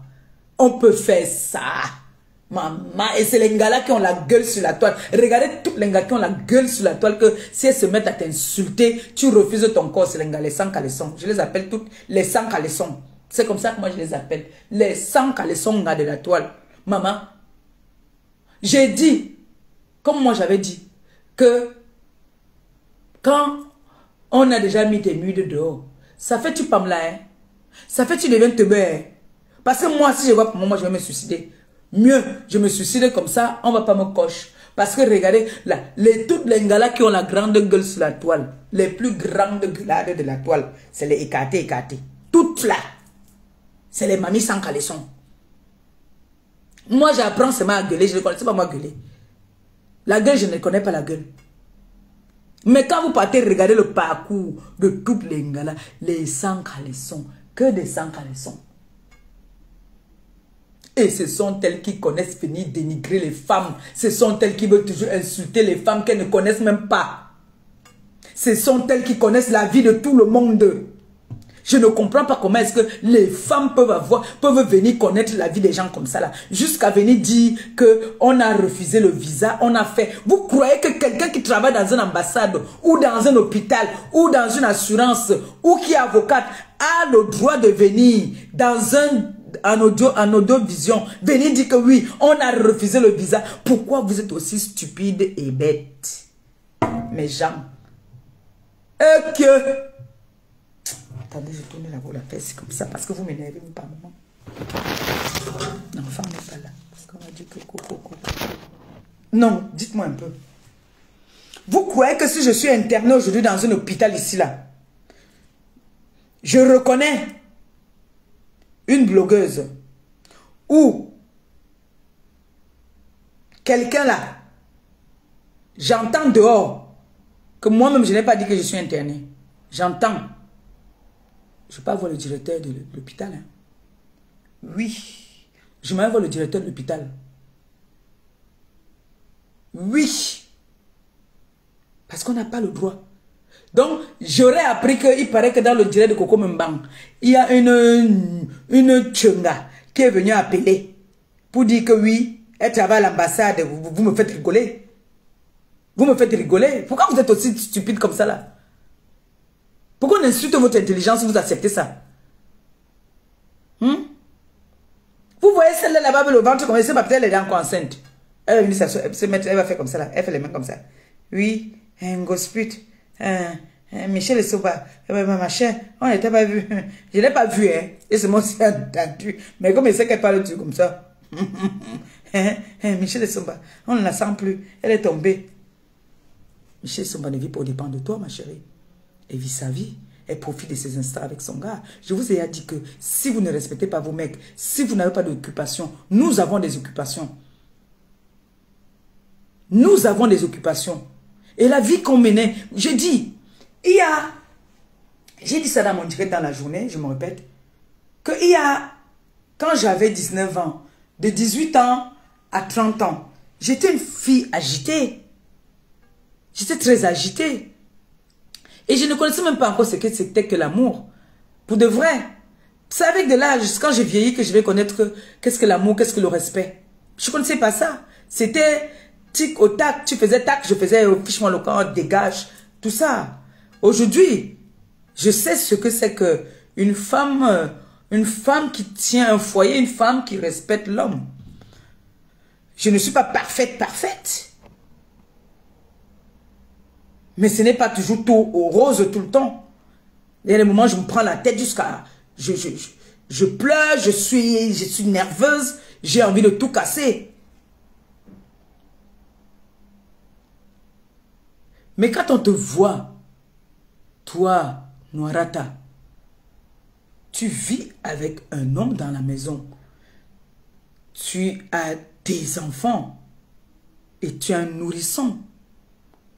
On peut faire ça. Maman, et c'est les gars-là qui ont la gueule sur la toile. Regardez tous les gars qui ont la gueule sur la toile que si elles se mettent à t'insulter, tu refuses ton corps. C'est les gars, les 100 caleçons. Je les appelle toutes les 100 caleçons. C'est comme ça que moi je les appelle. Les 100 caleçons gars de la toile. Maman, j'ai dit, comme moi j'avais dit, que quand on a déjà mis tes nudes dehors, ça fait tu pas me là, hein? Ça fait tu deviens te beurre. Parce que moi, si je vois pour moi, je vais me suicider. Mieux, je me suicide comme ça, on va pas me coche. Parce que regardez, là, toutes les gars là qui ont la grande gueule sur la toile, les plus grandes gueulades de la toile, c'est les écartés. Toutes là, c'est les mamies sans caleçon. Moi, j'apprends seulement à gueuler, je ne connais pas moi gueuler. La gueule, je ne connais pas la gueule. Mais quand vous partez regarder le parcours de toutes les gars là, les sans caleçons, que des sans caleçons. Et ce sont elles qui connaissent venir dénigrer les femmes. Ce sont elles qui veulent toujours insulter les femmes qu'elles ne connaissent même pas. Ce sont elles qui connaissent la vie de tout le monde. Je ne comprends pas comment est-ce que les femmes peuvent venir connaître la vie des gens comme ça là. Jusqu'à venir dire qu'on a refusé le visa, on a fait. Vous croyez que quelqu'un qui travaille dans une ambassade ou dans un hôpital ou dans une assurance ou qui est avocate a le droit de venir dans en audio-vision, venir dire que oui, on a refusé le visa. Pourquoi vous êtes aussi stupide et bête? Mes gens. Et que Attendez, je tourne la fesse comme ça parce que vous m'énervez par moment. L'enfant n'est pas là. Parce qu'on a dit que non, dites-moi un peu. Vous croyez que si je suis internée aujourd'hui dans un hôpital ici, là, je reconnais une blogueuse ou quelqu'un là, j'entends dehors que moi-même je n'ai pas dit que je suis internée. J'entends. Je ne vais pas voir le directeur de l'hôpital. Hein. Oui. Je vais voir le directeur de l'hôpital. Oui. Parce qu'on n'a pas le droit. Donc, j'aurais appris qu'il paraît que dans le direct de Coco Mbang, il y a une tchunga qui est venue appeler pour dire que oui, elle travaille à l'ambassade. Vous me faites rigoler. Vous me faites rigoler. Pourquoi vous êtes aussi stupide comme ça là? Pourquoi on insulte votre intelligence si vous acceptez ça? Vous voyez celle-là là-bas avec le ventre comme ça, peut-être elle est encore enceinte. Elle va venir se mettre, elle va faire comme ça là. Elle fait les mains comme ça. Oui, un gospit. Michel et Soba, ma chère, on n'était pas vu. Je ne l'ai pas vu, hein. Et c'est moi aussi entendu. Mais comme il sait qu'elle parle comme ça. Michel et Soba, on ne la sent plus. Elle est tombée. Michel Soba ne vit pas au dépend de toi, ma chérie. Elle vit sa vie. Elle profite de ses instants avec son gars. Je vous ai dit que si vous ne respectez pas vos mecs, si vous n'avez pas d'occupation, nous avons des occupations. Nous avons des occupations. Et la vie qu'on menait, j'ai dit, j'ai dit ça dans mon direct dans la journée, je me répète, quand j'avais 19 ans, de 18 ans à 30 ans, j'étais une fille agitée. J'étais très agitée. Et je ne connaissais même pas encore ce que c'était que l'amour. Pour de vrai. C'est avec de l'âge, quand j'ai vieilli, que je vais connaître qu'est-ce que l'amour, qu'est-ce que le respect. Je ne connaissais pas ça. C'était tic au tac, tu faisais tac, je faisais fiche-moi le camp, dégage, tout ça. Aujourd'hui, je sais ce que c'est que une femme qui tient un foyer, une femme qui respecte l'homme. Je ne suis pas parfaite. Mais ce n'est pas toujours tout au rose tout le temps. Il y a des moments où je me prends la tête jusqu'à... Je pleure, je suis nerveuse, j'ai envie de tout casser. Mais quand on te voit, toi, Noirata, tu vis avec un homme dans la maison. Tu as des enfants et tu as un nourrisson.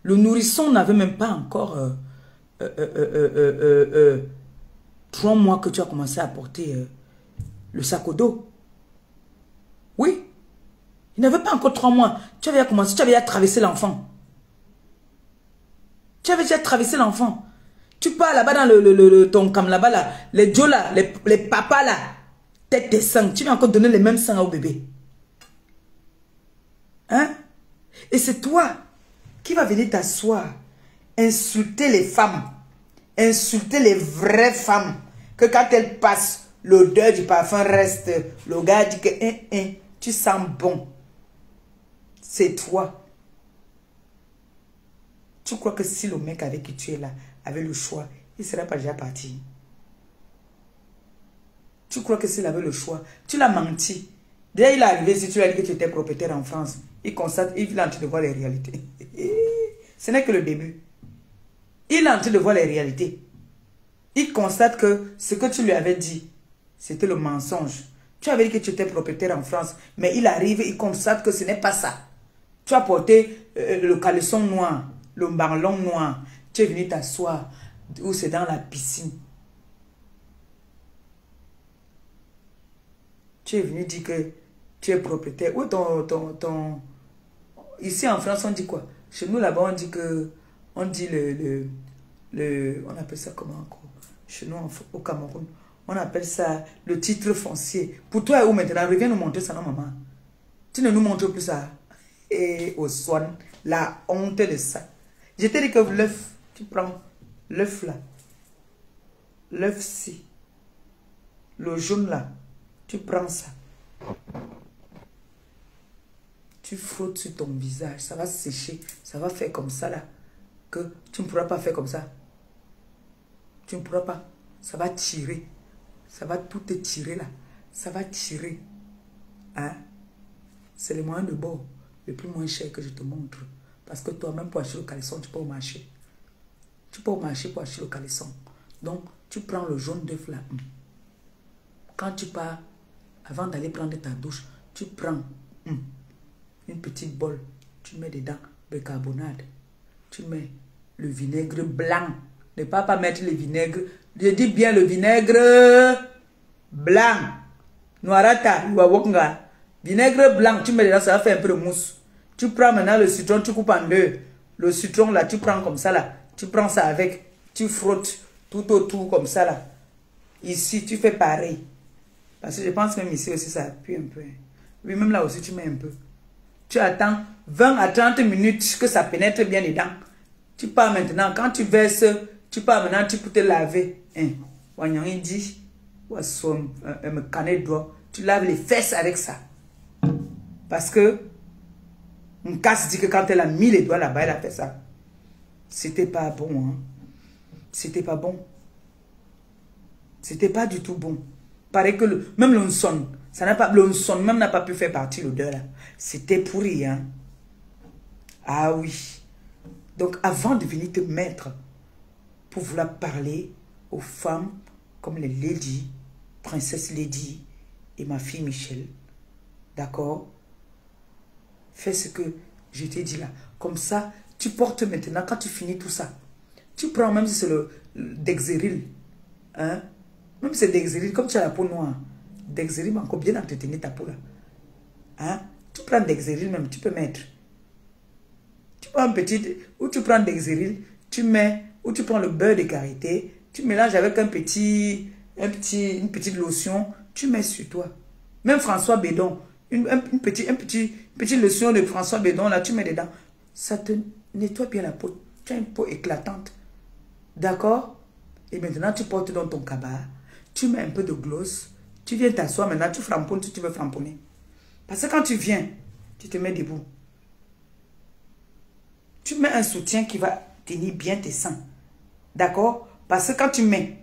Le nourrisson n'avait même pas encore 3 mois que tu as commencé à porter le sac au dos. Oui. Il n'avait pas encore 3 mois. Tu avais commencé, tu avais déjà traversé l'enfant. Tu avais déjà traversé l'enfant. Tu pars là-bas dans ton cam là-bas, là, les Joe là, les papas là, tête tes sangs. Tu vas encore donner les mêmes sangs au bébé. Hein? Et c'est toi qui va venir t'asseoir, insulter les femmes, insulter les vraies femmes, que quand elles passent, l'odeur du parfum reste. Le gars dit que tu sens bon. C'est toi. Tu crois que si le mec avec qui tu es là avait le choix, il ne serait pas déjà parti? Tu crois que s'il avait le choix, tu l'as menti. Dès il est arrivé, si tu lui as dit que tu étais propriétaire en France, il constate, il est en train de voir les réalités. Ce n'est que le début. Il est en train de voir les réalités. Il constate que ce que tu lui avais dit, c'était le mensonge. Tu avais dit que tu étais propriétaire en France, mais il arrive, il constate que ce n'est pas ça. Tu as porté le caleçon noir, le marlon noir. Tu es venu t'asseoir, ou c'est dans la piscine. Tu es venu dire que tu es propriétaire. Où ton... Ici en France, on dit quoi? Chez nous là-bas, on dit que... On dit on appelle ça comment encore? Chez nous, au Cameroun, on appelle ça le titre foncier. Pour toi, où maintenant? Reviens nous montrer ça, non, maman? Tu ne nous montres plus ça. Et au soin, la honte de ça. Je t'ai dit que l'œuf, tu prends l'œuf là. L'œuf-ci. Le jaune là. Tu prends ça. Tu frottes sur ton visage. Ça va sécher. Ça va faire comme ça là. Que tu ne pourras pas faire comme ça. Tu ne pourras pas. ça va tirer. Ça va tout te tirer là. Ça va tirer. Hein? C'est le moyen de bord le plus moins cher que je te montre. Parce que toi-même, pour acheter le caleçon, tu peux au marché. Tu peux au marché pour acheter le caleçon. Donc, tu prends le jaune d'œuf là. Quand tu pars, avant d'aller prendre ta douche, tu prends une petite bol. Tu mets dedans bicarbonate. Tu mets le vinaigre blanc. Ne pas mettre le vinaigre. Je dis bien le vinaigre blanc. Noirata, vinaigre blanc, tu mets dedans, ça va faire un peu de mousse. Tu prends maintenant le citron, tu coupes en deux. Le citron là, tu prends comme ça là. Tu prends ça avec, tu frottes tout autour comme ça là. Ici, tu fais pareil. Parce que je pense même ici aussi, ça appuie un peu. Oui, même là aussi, tu mets un peu. Tu attends 20 à 30 minutes que ça pénètre bien dedans. Tu pars maintenant, quand tu verses, tu pars maintenant, tu peux te laver. Il dit, tu laves les fesses avec ça. Parce que, mon casse dit que quand elle a mis les doigts là-bas, elle a fait ça. C'était pas bon, hein. C'était pas bon. C'était pas du tout bon. Pareil que même l'onson, ça n'a pas, l'onson même n'a pas pu faire partie l'odeur là. C'était pourri, hein. Ah oui. Donc avant de venir te mettre pour vouloir parler aux femmes comme les ladies, princesse Lady et ma fille Michelle, d'accord? Fais ce que je t'ai dit là. Comme ça, tu portes maintenant, quand tu finis tout ça, tu prends même si c'est le Dexeril, hein? Même si c'est Dexeril, comme tu as la peau noire, Dexeril va encore bien entretenir ta peau là. Hein? Tu prends Dexeril même, tu peux mettre. Tu prends un petit, ou tu prends Dexeril, tu mets, ou tu prends le beurre de karité, tu mélanges avec une petite lotion, tu mets sur toi. Même François Bédon, une petite lotion de François Bédon, là, tu mets dedans. Ça te nettoie bien la peau. Tu as une peau éclatante. D'accord? Et maintenant, tu portes dans ton cabas. Tu mets un peu de gloss. Tu viens t'asseoir maintenant, tu framponnes si tu veux framponner. Parce que quand tu viens, tu te mets debout. Tu mets un soutien qui va tenir bien tes seins. D'accord? Parce que quand tu mets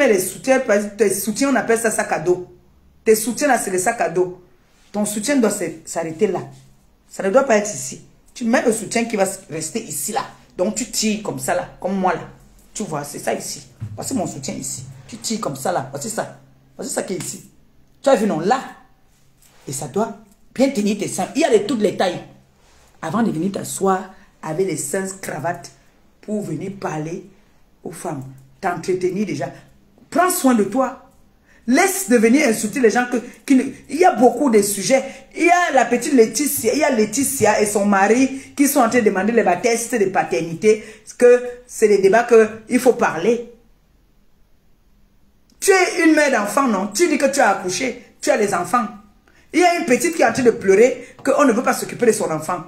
les soutiens, tes soutiens, on appelle ça sac à dos. Tes soutiens là, c'est le sac à dos. Ton soutien doit s'arrêter là. Ça ne doit pas être ici. Tu mets le soutien qui va rester ici là. Donc tu tires comme ça là, comme moi là. Tu vois, c'est ça ici. Voici mon soutien ici. Tu tires comme ça là. Voici ça. Voici ça qui est ici. Tu as vu non là. Et ça doit bien tenir tes seins. Il y a de toutes les tailles. Avant de venir t'asseoir avec les seins cravates pour venir parler aux femmes. T'entretenir déjà. Prends soin de toi. Laisse de venir insulter les gens il y a beaucoup de sujets. Il y a la petite Laetitia, il y a Laetitia et son mari qui sont en train de demander les tests de paternité. Que c'est des débats qu'il faut parler. Tu es une mère d'enfant, non? Tu dis que tu as accouché, tu as des enfants. Il y a une petite qui est en train de pleurer qu'on ne veut pas s'occuper de son enfant.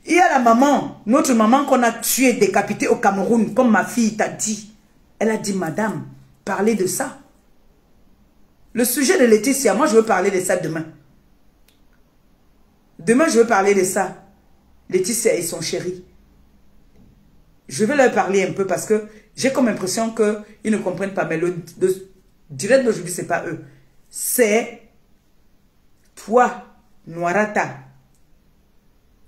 Il y a la maman, notre maman qu'on a tuée, décapitée au Cameroun, comme ma fille t'a dit. Elle a dit, madame, parlez de ça. Le sujet de Laetitia, moi je veux parler de ça demain. Demain je veux parler de ça. Laetitia et son chéri. Je vais leur parler un peu parce que j'ai comme impression qu'ils ne comprennent pas. Mais le direct d'aujourd'hui, ce n'est pas eux. C'est toi, Noirata.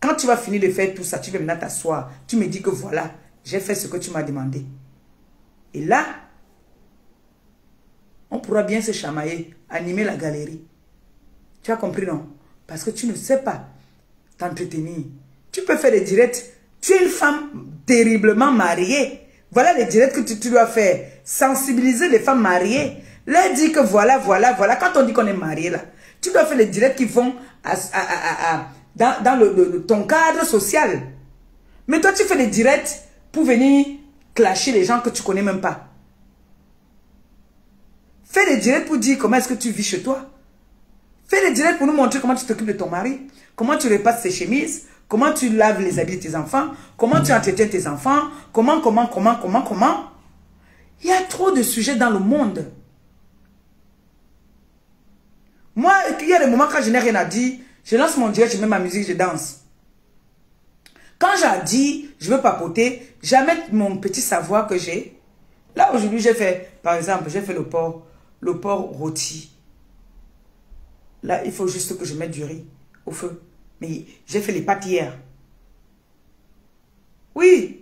Quand tu vas finir de faire tout ça, tu vas maintenant t'asseoir. Tu me dis que voilà, j'ai fait ce que tu m'as demandé. Et là, on pourra bien se chamailler, animer la galerie. Tu as compris, non? Parce que tu ne sais pas t'entretenir. Tu peux faire des directs. Tu es une femme terriblement mariée. Voilà les directs que tu dois faire. Sensibiliser les femmes mariées. Leur dire que voilà. Quand on dit qu'on est marié là, tu dois faire les directs qui vont dans ton cadre social. Mais toi, tu fais des directs pour venir clasher les gens que tu connais même pas. Fais des directs pour dire comment est-ce que tu vis chez toi. Fais des directs pour nous montrer comment tu t'occupes de ton mari. Comment tu repasses ses chemises. Comment tu laves les habits de tes enfants. Comment tu entretiens tes enfants. Comment. Il y a trop de sujets dans le monde. Moi, il y a des moments quand je n'ai rien à dire. Je lance mon direct, je mets ma musique, je danse. Quand j'ai dit, je veux papoter, j'amène mon petit savoir que j'ai. Là, aujourd'hui, j'ai fait, par exemple, j'ai fait le porc rôti. Là, il faut juste que je mette du riz au feu. Mais j'ai fait les pâtes hier. Oui.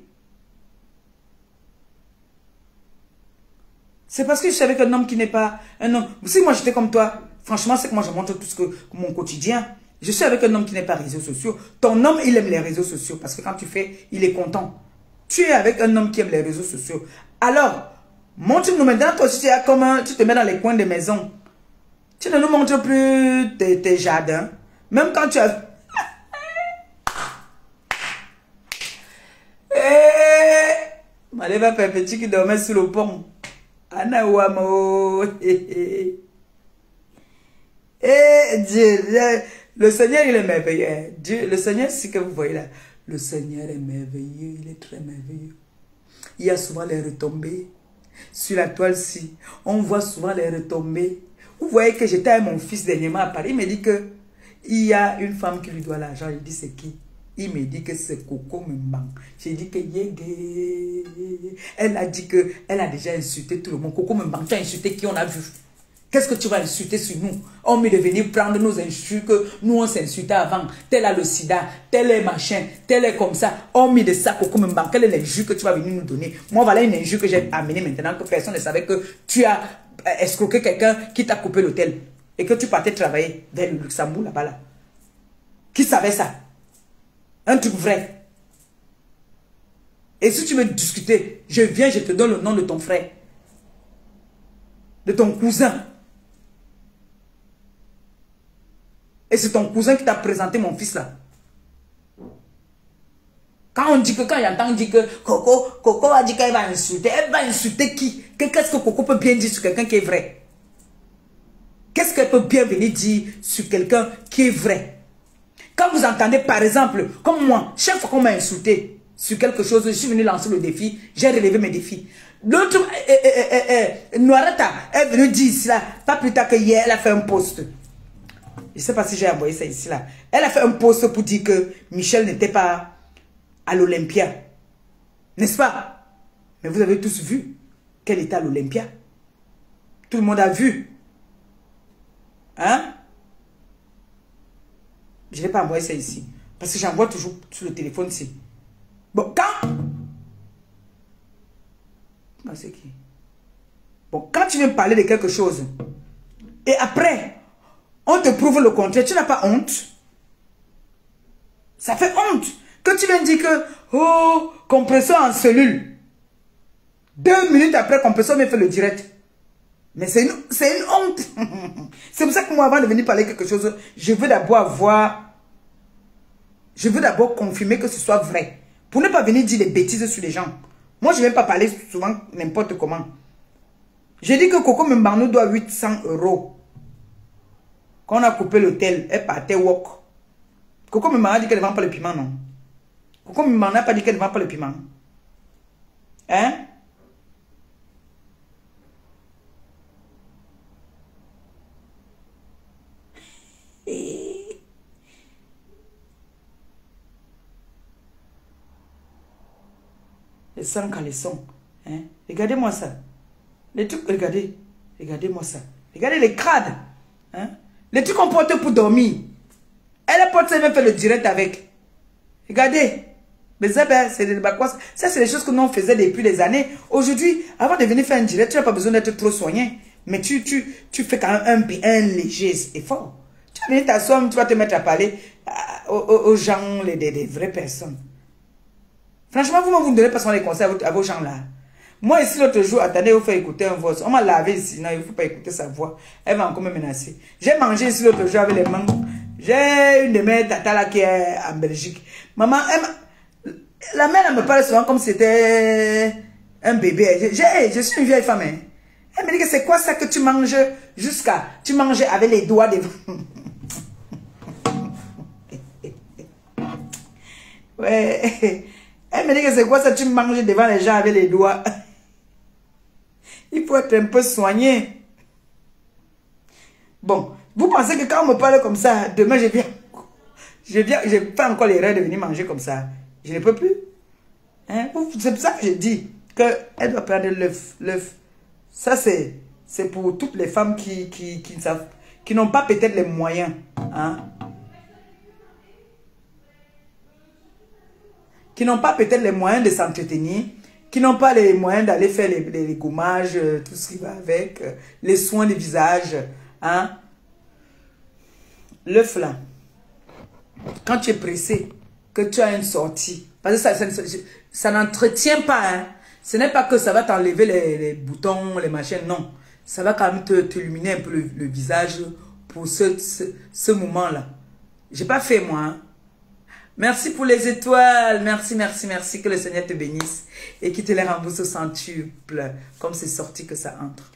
C'est parce que je suis avec un homme qui n'est pas un homme. Si moi j'étais comme toi, franchement, c'est que moi je montre tout ce que mon quotidien. Je suis avec un homme qui n'est pas réseaux sociaux. Ton homme, il aime les réseaux sociaux parce que quand tu fais, il est content. Tu es avec un homme qui aime les réseaux sociaux. Alors, montre-nous maintenant, toi aussi, tu te mets dans les coins des maisons. Tu ne nous montres plus tes jardins. Même quand tu as... Maleva petit qui dormait sur le pont. Anna Wamo. Dieu, le Seigneur, il est merveilleux. Dieu, le Seigneur, c'est que vous voyez là. Le Seigneur est merveilleux, il est très merveilleux. Il y a souvent les retombées. Sur la toile-ci, on voit souvent les retombées. Vous voyez que j'étais avec mon fils dernièrement à Paris. Il me dit que il y a une femme qui lui doit l'argent. Il dit c'est qui? Il me dit que c'est Coco Mbang. J'ai dit que yégué. Elle a dit que elle a déjà insulté tout le monde. Coco Mbang, tu as insulté qui on a vu? Qu'est-ce que tu vas insulter sur nous? On est de venir prendre nos insultes que nous on s'insultait avant. Tel a le sida, tel est machin, tel est comme ça. On met de ça, Coco Mbang. Quel est l'injure que tu vas venir nous donner? Moi, voilà une injure que j'ai amenée maintenant que personne ne savait que tu as escroqué quelqu'un qui t'a coupé l'hôtel et que tu partais travailler vers le Luxembourg là-bas là. Qui savait ça? Un truc vrai. Et si tu veux discuter, je viens, je te donne le nom de ton frère. De ton cousin. Et c'est ton cousin qui t'a présenté mon fils là. Quand il entend dire que Coco a dit qu'elle va insulter, elle va insulter qui? Qu'est-ce que Coco peut bien dire sur quelqu'un qui est vrai? Qu'est-ce qu'elle peut bien venir dire sur quelqu'un qui est vrai? Quand vous entendez, par exemple, comme moi, chaque fois qu'on m'a insulté sur quelque chose, je suis venu lancer le défi, j'ai relevé mes défis. L'autre, Noirata, est venue dire ici là, pas plus tard que hier, elle a fait un post. Je ne sais pas si j'ai envoyé ça ici là. Elle a fait un post pour dire que Michel n'était pas à l'Olympia. N'est-ce pas? Mais vous avez tous vu qu'elle était à l'Olympia. Tout le monde a vu. Hein? Je ne vais pas envoyer ça ici. Parce que j'envoie toujours sur le téléphone ici. Bon, c'est qui? Bon, quand tu viens parler de quelque chose, et après, on te prouve le contraire, tu n'as pas honte? Ça fait honte. Que tu viens dire que, oh, compresseur en cellule. 2 minutes après, compresseur me fait le direct. Mais c'est une honte. C'est pour ça que moi, avant de venir parler quelque chose, je veux d'abord avoir... Je veux d'abord confirmer que ce soit vrai. Pour ne pas venir dire des bêtises sur les gens. Moi, je ne vais pas parler souvent n'importe comment. J'ai dit que Coco Mbang nous doit 800 €. Quand on a coupé l'hôtel, elle partait walk. Coco Mbang a dit qu'elle ne vend pas le piment, non? Coco Mbang n'a pas dit qu'elle ne vend pas le piment. Hein? Les sans caleçons. Hein? Regardez-moi ça. Les trucs, regardez. Regardez-moi ça. Regardez les crades. Hein? Les trucs qu'on porte pour dormir. Elle porte, elle même fait le direct avec. Regardez. Mais ça, c'est les choses que nous on faisait depuis des années. Aujourd'hui, avant de venir faire un direct, tu n'as pas besoin d'être trop soigné. Mais tu fais quand même un léger effort. Tu vas venir t'asseoir, tu vas te mettre à parler aux gens, des vraies personnes. Franchement, vous ne donnez pas souvent les conseils à vos gens là. Moi ici l'autre jour, attendez, vous faites écouter un voix. On m'a lavé ici, non, il ne faut pas écouter sa voix. Elle va encore me menacer. J'ai mangé ici l'autre jour avec les mains. J'ai une de mes tatas là qui est en Belgique. Maman, la mère elle me parle souvent comme si c'était un bébé. Je suis une vieille femme. Hein. Elle me dit que c'est quoi ça que tu manges tu manges avec les doigts devant. Ouais. Elle me dit que c'est quoi ça, tu manges devant les gens avec les doigts. Il faut être un peu soigné. Bon, vous pensez que quand on me parle comme ça, demain je fais encore l'erreur de venir manger comme ça. Je ne peux plus. Hein? C'est pour ça que je dis, qu'elle doit prendre l'œuf. L'œuf. Ça, c'est pour toutes les femmes qui ne savent, qui n'ont pas peut-être les moyens. Hein? Qui n'ont pas peut-être les moyens de s'entretenir, qui n'ont pas les moyens d'aller faire les gommages, tout ce qui va avec, les soins du visage. Hein? L'œuf là, quand tu es pressé, que tu as une sortie, parce que ça n'entretient pas. Hein? Ce n'est pas que ça va t'enlever les boutons, les machins, non. Ça va quand même t'illuminer un peu le visage pour ce moment-là. J'ai pas fait moi. Hein? Merci pour les étoiles. Merci, merci, merci. Que le Seigneur te bénisse et qu'il te les rembourse au centuple. Comme c'est sorti que ça entre.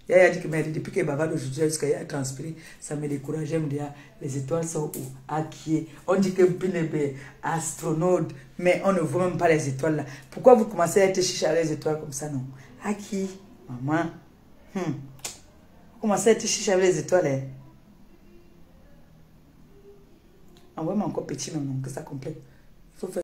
Yaya a dit que depuis que bavarde aujourd'hui jusqu'à Yaya a transpiré, ça me décourage. Elle me dit, les étoiles sont où? À qui est? On dit que Binebe, astronaute, mais on ne voit même pas les étoiles là. Pourquoi vous commencez à être chicha les étoiles comme ça, non? À qui? Maman. Vous commencez à être chicha les étoiles, hein? Envoie-moi encore petit, non, que ça complète.